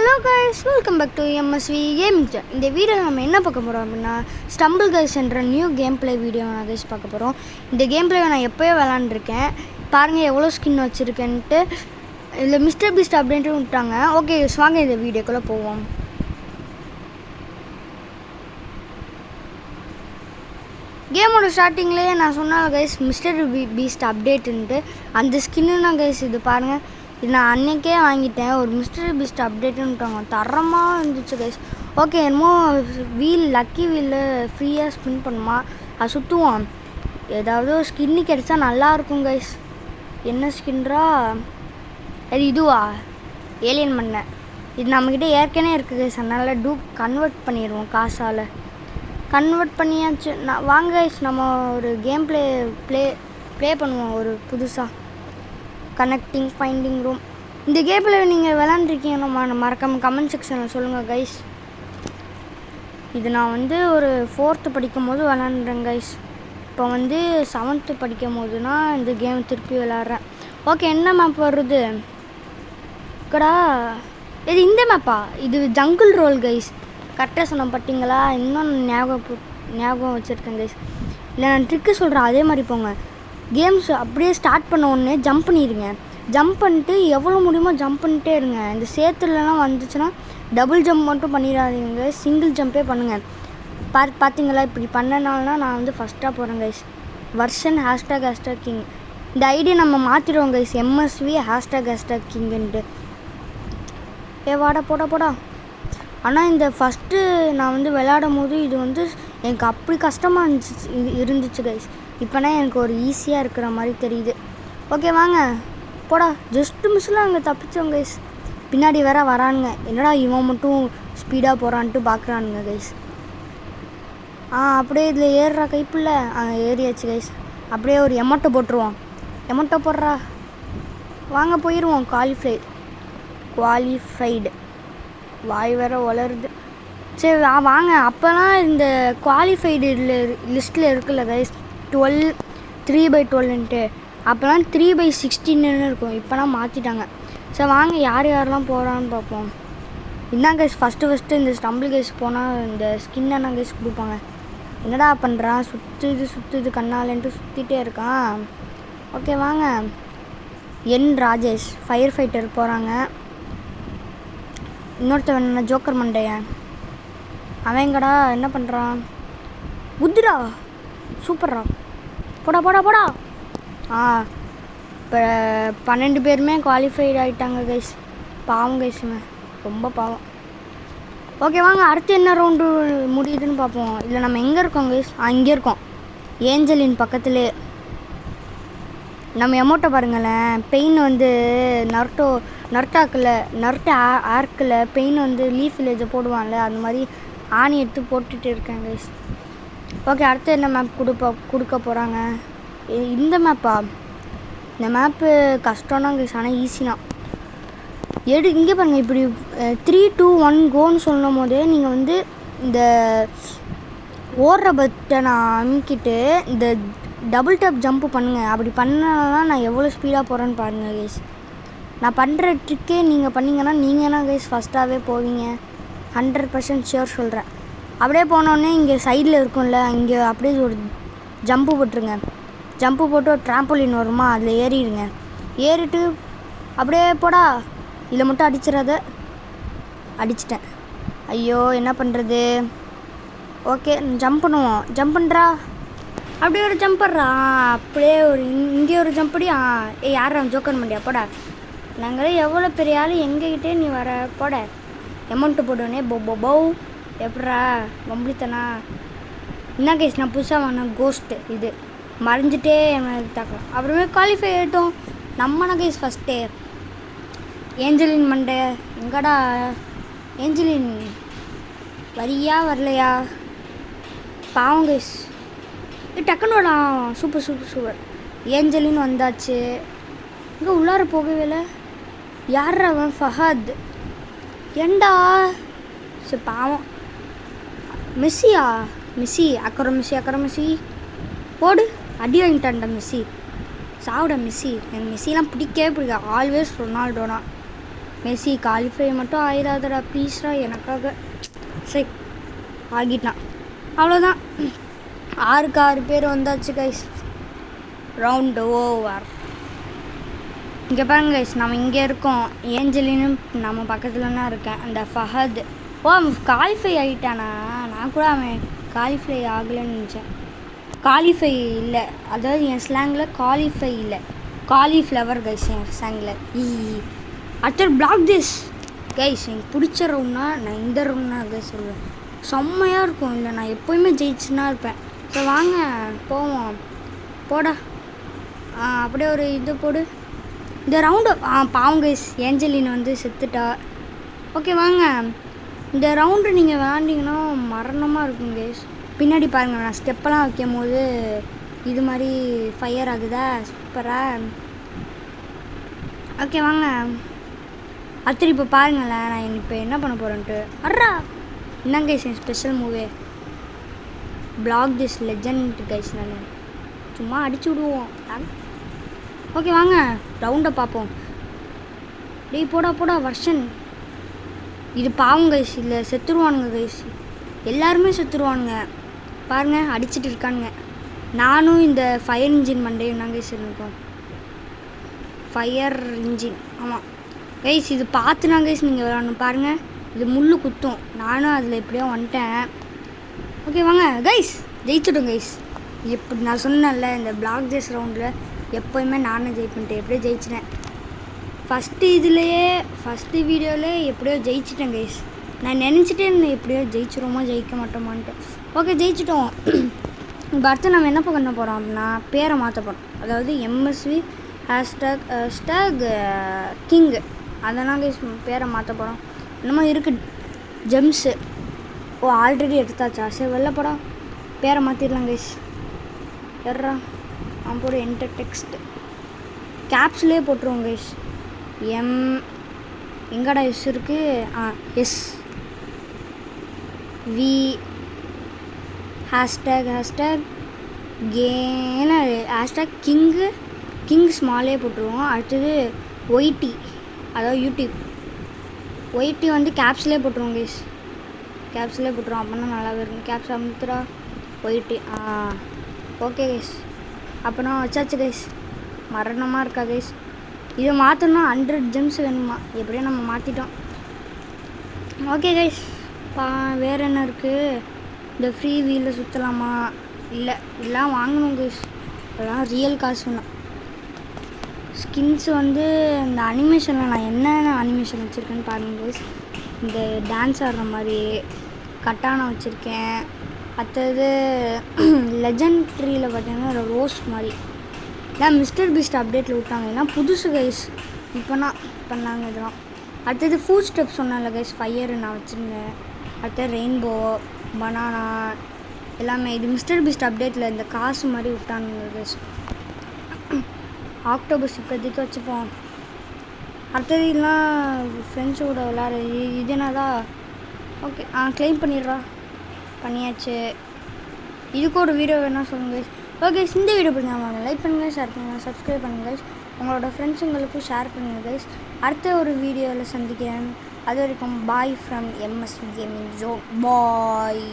Hello guys, welcome back to MSV gaming channel. இந்த வீடியோவில் நம்ம என்ன பார்க்க போகிறோம் அப்படின்னா ஸ்டம்பிள் கைஸ் என்ற நியூ கேம் பிளே வீடியோ நான் கைஸ் பார்க்க போகிறோம். இந்த கேம் பிளேவை நான் எப்போயோ விளாண்டுருக்கேன். பாருங்கள் எவ்வளோ ஸ்கின் வச்சுருக்கேன்ட்டு. இதில் மிஸ்டர் பீஸ்ட் அப்படின்ட்டு விட்டாங்க. ஓகே வாங்க இந்த வீடியோக்குள்ளே போவோம். கேமோட ஸ்டார்டிங்லேயே நான் சொன்னால கைஸ் மிஸ்டர் பீஸ்ட் அப்டேட்டுன்ட்டு அந்த ஸ்கின்னு தான் கைஸ். இது பாருங்கள், இது நான் அன்றைக்கே வாங்கிட்டேன். ஒரு மிஸ்டர் பீஸ்ட் அப்டேட்டுன்ட்டாங்க, தரமாக இருந்துச்சு கைஸ். ஓகே, என்னமோ லக்கி வீலில் ஃப்ரீயாக ஸ்பின் பண்ணுமா, அது சுற்றுவோம். ஏதாவது ஒரு ஸ்கின்னு கிடச்சா நல்லாயிருக்கும் கைஸ். என்ன ஸ்கின்றா அது? இதுவா ஏலியன் பண்ண. இது நம்மக்கிட்ட ஏற்கனவே இருக்குது கைஸ். அதனால் டூப் கன்வெர்ட் பண்ணிடுவோம். காசால் கன்வெர்ட் பண்ணியாச்சு. வாங்க கைஸ், நம்ம ஒரு கேம் ப்ளே பண்ணுவோம். ஒரு புதுசாக கனெக்டிங் ஃபைண்டிங் ரூம். இந்த கேமில் நீங்கள் விளாண்டுருக்கீங்கன்னு மறக்காமல் கமெண்ட் செக்ஷனில் சொல்லுங்கள் கைஸ். இது நான் ஒரு 4th படிக்கும் போது விளாண்டுறேன் கைஸ். இப்போ 7th படிக்கும் போதுனா இந்த கேம் திருப்பி விளாட்றேன். ஓகே, என்ன மேப் வருது கடா? இது இந்த மேப்பா? இது ஜங்கிள் ரோல் கைஸ். கரெக்டாக சொன்ன பார்த்தீங்களா? இன்னும் ஞாபகம் வச்சுருக்கேன் கைஸ். இல்லை, நான் ட்ரிக்கு சொல்கிறேன், அதே மாதிரி போங்க. கேம்ஸ் அப்படியே ஸ்டார்ட் பண்ண உடனே ஜம்ப் பண்ணிடுங்க. ஜம்ப் பண்ணிட்டு எவ்வளோ முடியுமோ ஜம்ப் பண்ணிட்டே இருங்க. இந்த சேத்துலலாம் வந்துச்சுன்னா டபுள் ஜம்ப் மட்டும் பண்ணிடாதீங்க, சிங்கிள் ஜம்பே பண்ணுங்கள். பார்த்தீங்களா? இப்படி பண்ணனால்னா நான் ஃபஸ்ட்டாக போகிறேன் கைஸ். Version ## king. இந்த ஐடியா நம்ம மாற்றிடுவோம் கைஸ், எம்எஸ்வி ## கிங்குன்ட்டு. வாடா போடா. ஆனால் இந்த ஃபஸ்ட்டு நான் விளையாடும் போது இது எனக்கு அப்படி கஷ்டமாக இருந்துச்சு கைஸ். இப்போனா எனக்கு ஒரு ஈஸியாக இருக்கிற மாதிரி தெரியுது. ஓகே வாங்க போடா. ஜஸ்ட்டு மிஸ்ஸில் அங்கே தப்பிச்சோம் கைஸ். பின்னாடி வேற வரானுங்க. என்னடா இவன் மட்டும் ஸ்பீடாக போகிறான்ட்டு பார்க்குறானுங்க கைஸ். அப்படியே இதில் ஏறுறா கைப்புள்ள. ஏறியாச்சு கைஸ். அப்படியே ஒரு எமௌண்ட்டை போட்டுருவோம். எமௌண்ட்டை போடுறா. வாங்க போயிடுவோம். குவாலிஃபைடு வாய் வேற வளருது. சரி வாங்க. அப்போலாம் இந்த குவாலிஃபைடு லிஸ்ட்டில் இருக்குல்ல கைஸ், 3/12ன்ட்டு. அப்போலாம் 3/16ன்னு இருக்கும். இப்போலாம் மாற்றிட்டாங்க. சரி வாங்க, யாரெல்லாம் போகிறான்னு பார்ப்போம். இதான் கைஸ் ஃபஸ்ட்டு இந்த ஸ்டம்பிள் கைஸ் போனால் இந்த ஸ்கின்னை கைஸ் கொடுப்பாங்க. என்னடா பண்ணுறான்? சுற்றுது கண்ணாலன்ட்டு சுற்றிட்டே இருக்கான். ஓகே வாங்க. ராஜேஷ் ஃபயர் ஃபைட்டர் போகிறாங்க. இன்னொருத்தவன் என்ன ஜோக்கர் மண்டையன் அவங்கடா. என்ன பண்ணுறான்? புத்துடா, சூப்பர்ரா. போடா. இப்போ 12 பேருமே குவாலிஃபைடு ஆகிட்டாங்க கைஸ். பாவம் கைஸ், ரொம்ப பாவம். ஓகே வாங்க, அடுத்து என்ன ரவுண்டு முடியுதுன்னு பார்ப்போம். இல்லை நம்ம எங்கே இருக்கோம் கைஸ்? இங்கே இருக்கோம், ஏஞ்சலின் பக்கத்துலேயே. நம்ம எமௌண்ட்டை பாருங்களேன். பெயின் நர்ட்டோ ஆர்க்கில் பெயின் லீஃப் வில்லேஜை போடுவான்ல, அந்த மாதிரி ஆணி எடுத்து போட்டுட்டு இருக்கேன் கைஸ். ஓகே, அடுத்து என்ன மேப் கொடுக்க போகிறாங்க? இந்த மேப்பா? இந்த மேப்பு கஷ்டம்னா கைஸ், ஆனால் ஈஸினா இங்கே பாருங்கள். இப்படி 3, 2, 1 கோன்னு சொல்லும் போதே நீங்கள் இந்த ஓடுற பட்டனை அமுக்கிட்டு இந்த டபுள் டேப் ஜம்ப்பு பண்ணுங்கள். அப்படி பண்ணலாம் நான் எவ்வளோ ஸ்பீடாக போகிறேன்னு பாருங்கள் கைஸ். நான் பண்ணுற ட்ரிக்கே நீங்கள் பண்ணிங்கன்னா நீங்கன்னா கைஸ் ஃபஸ்ட்டாகவே போவீங்க. 100% ஷியோர் சொல்கிறேன். அப்படியே போனோடனே இங்கே சைடில் இருக்கும்ல, இங்கே அப்படியே ஒரு ஜம்ப்பு போட்டுருங்க. ஜம்ப்பு போட்டு ஒரு ட்ராம்போலின் வருமா, அதில் ஏறிடுங்க. ஏறிட்டு அப்படியே போடா. இதில் மட்டும் அடிச்சிட்டேன். ஐயோ, என்ன பண்ணுறது? ஓகே, ஜம்ப் பண்ணுவோம். ஜம்ப் பண்ணுறா. அப்படியே ஒரு ஜம்பர்றா. அப்படியே இங்கே ஒரு ஜம்படி. யாரா ஜோக்கர் மண்டியா? போடா. நாங்களே எவ்வளோ பெரிய ஆள், எங்ககிட்டே நீ வர? போட. எமௌண்ட்டு போடுவோனே போ. எப்படா வம்பித்தனா? என்ன கேஸ், நான் புதுசாக வாங்கின கோஸ்ட்டு. இது மறைஞ்சிட்டே தாக்கலாம். அப்புறமே குவாலிஃபை ஆகிட்டோம் நம்ம கேஸ் ஃபஸ்ட்டே. ஏஞ்சலின் மண்டை எங்கடா? ஏஞ்சலின் வரியா வரலையா? பாவம் கேஸ். டக்குன்னு விடலாம். சூப்பர். ஏஞ்சலின்னு வந்தாச்சு. இங்கே உள்ளார போகவே இல்லை. யார் அவன்? ஃபஹத். ஏண்டா? சரி பாவம். மெஸ்ஸி அக்கறம் மெஸ்ஸி போடு. அடி வாங்கிட்டான்டா மெஸ்ஸி. சாப்பிட மெஸ்ஸி. எனக்கு மெஸ்ஸிலாம் பிடிக்கவே பிடிக்காது. ஆல்வேஸ் ரொனால்டோனா. மெஸ்ஸி குவாலிஃபை மட்டும் ஆயிடாதடா ப்ளீஸ்டா எனக்காக. சரி ஆகிட்டான். அவ்வளோதான், 6க்கு 6 பேர் வந்தாச்சு கைஸ். Round over. இங்கே பாருங்க கைஸ், நம்ம இங்கே இருக்கோம். ஏஞ்சலினும் நம்ம பக்கத்தில் தான் இருக்கேன். அந்த ஃபஹத் அவன் குவாலிஃபை ஆகிட்டானா? நான் கூட அவன் குவாலிஃபை ஆகலைன்னு நினச்சேன். குவாலிஃபை இல்லை, அதாவது என் ஸ்லாங்கில் குவாலிஃபை இல்லை, காலிஃப்ளவர் கைஸ் என் ஸ்லாங்கில். அடுத்த பிளாக் திஸ் கைஸ். எனக்கு பிடிச்ச ரவுண்ட்னா நான் இந்த ரவுண்ட்னா கைஸ் சொல்லுவேன். செம்மையாக இருக்கும். இல்லை நான் எப்போயுமே ஜெயிச்சுன்னா இருப்பேன். ஸோ வாங்க போவோம். போடா அப்படியே ஒரு இது போடு. இந்த ரவுண்டு பாவம் கைஸ், ஏஞ்சலின் வந்து செத்துட்டா. ஓகே வாங்க, இந்த ரவுண்டு நீங்கள் விளாண்டிங்கன்னா மரணமாக இருக்கும் கைஸ். பின்னாடி பாருங்கள், நான் ஸ்டெப்பெல்லாம் வைக்கும் போது இது மாதிரி ஃபயர் ஆகுதா, சூப்பராக. ஓகே வாங்க, அடுத்து இப்போ பாருங்களேன் நான் இப்போ என்ன பண்ண போகிறேன்ட்டு. அட்ரா என்னங்க கைஸ் என் special movie block this legend guys. நான் சும்மா அடிச்சு விடுவோம். ஓகே வாங்க ரவுண்டை பார்ப்போம். டேய் போடா வர்ஷன். இது பாவம் கைஸ், இல்லை செத்துருவானுங்க கைஸ், எல்லாருமே செத்துருவானுங்க. பாருங்கள் அடிச்சுட்டு இருக்கானுங்க. நானும் இந்த ஃபயர் இன்ஜின் மண்டையும் தான் கைஸ் இருக்கோம். ஃபயர் இன்ஜின் ஆமாம் கைஸ். இது பார்த்துனா கைஸ் நீங்கள் விளாடணும். பாருங்கள் இது முள் குத்தும். நானும் அதில் எப்படியோ வந்துட்டேன். ஓகே வாங்க கைஸ், ஜெயிச்சிட்டோம் கைஸ். எப்படி நான் சொன்னேன்ல, இந்த பிளாக் ஜேஸ் ரவுண்டில் எப்போயுமே நானும் ஜெயிப்பேன்ட்டு எப்படியோ ஜெயிச்சிட்டேன். ஃபஸ்ட்டு வீடியோவிலே எப்படியோ ஜெயிச்சிட்டேன் கைஸ். நான் நினச்சிட்டே இருந்தேன் எப்படியோ ஜெயிச்சிருவோமா ஜெயிக்க மாட்டோமான்ட்டு. ஓகே ஜெயிச்சிட்டோம். இப்போ அடுத்து நம்ம என்ன பண்ண போகிறோம் அப்படின்னா பேரை மாற்ற போகிறோம். அதாவது MSV ஹேஷ்டேக் கிங் அதெல்லாம் கைஸ் பேரை மாற்ற போகிறோம். என்னமோ இருக்குது ஜெம்ஸு. ஆல்ரெடி எடுத்தாச்சா? சரி வெளில போடா, பேரை மாற்றிடலாம் கைஸ். எர்றா அவன் போட என்டர் டெக்ஸ்ட் கேப்ஸ்லேயே போட்டுருவோம் கைஸ். எங்கடா எஸ் இருக்குது? S we hashtag Kena hashtag king ஸ்மாலே போட்டுருவோம். அடுத்தது ஒய்டி, அதாவது யூடியூப் ஒய்டி வந்து கேப்ஸ்லேயே போட்டுருவோம் கைஸ். கேப்ஸ்லேயே போட்டுருவோம், அப்படின்னா நல்லாவே இருக்கும். கேப்ஸ் அமுத்துறா ஒய்டி. ஓகே கைஸ், அப்போனா வச்சாச்சு கைஸ். மரணமாக இருக்கா கைஸ். இதை மாற்றணும்னா 100 ஜெம்ஸ் வேணுமா? எப்படியோ நம்ம மாற்றிட்டோம். ஓகே கைஸ், வேறு என்ன இருக்குது? இந்த ஃப்ரீ வீலில் சுற்றலாமா? இல்லை இதெல்லாம் வாங்கணும் கைஸ், அதெல்லாம் ரியல் காசு வேணும். ஸ்கின்ஸ் வந்து இந்த அனிமேஷனில் நான் என்னென்ன அனிமேஷன் வச்சுருக்கேன்னு பாருங்கள் கைஸ். இந்த டான்ஸ் ஆடுற மாதிரி கட்டானா வச்சுருக்கேன். அடுத்தது லெஜண்ட்ரியில் பார்த்தீங்கன்னா ஒரு ரோஸ் மாதிரி இதான் மிஸ்டர் பீஸ்ட் அப்டேட்டில் விட்டாங்க. ஏன்னா புதுசு கைஸ், இப்போனா பண்ணாங்க இதெல்லாம். அடுத்தது ஃபுட் ஸ்டெப் சொன்னால கைஸ், ஃபயர் நான் வச்சுருந்தேன். அடுத்தது ரெயின்போ, பனானா எல்லாமே. இது மிஸ்டர் பீஸ்ட் அப்டேட்டில் இந்த காசு மாதிரி விட்டானுங்க கைஸ். ஆக்டோபஸ் இப்போதைக்கு வச்சுப்போம். அடுத்தது இதெல்லாம் ஃப்ரெண்ட்ஸோட விளாட இது என்னதா? ஓகே க்ளைம் பண்ணியாச்சு. இதுக்கு ஒரு வீடியோ வேணால் சொல்லுங்கள். ஓகே இந்த வீடியோ பிடிச்சாங்க லைக் பண்ணுங்கள், ஷேர் பண்ணுங்கள், சப்ஸ்கிரைப் பண்ணுங்கள். உங்களோட ஃப்ரெண்ட்ஸுங்களுக்கும் ஷேர் பண்ணுங்கள் கைஸ். அடுத்த ஒரு வீடியோவில் சந்திக்கிறேன். அது வரைக்கும் bye from MSV gaming zone. Bye.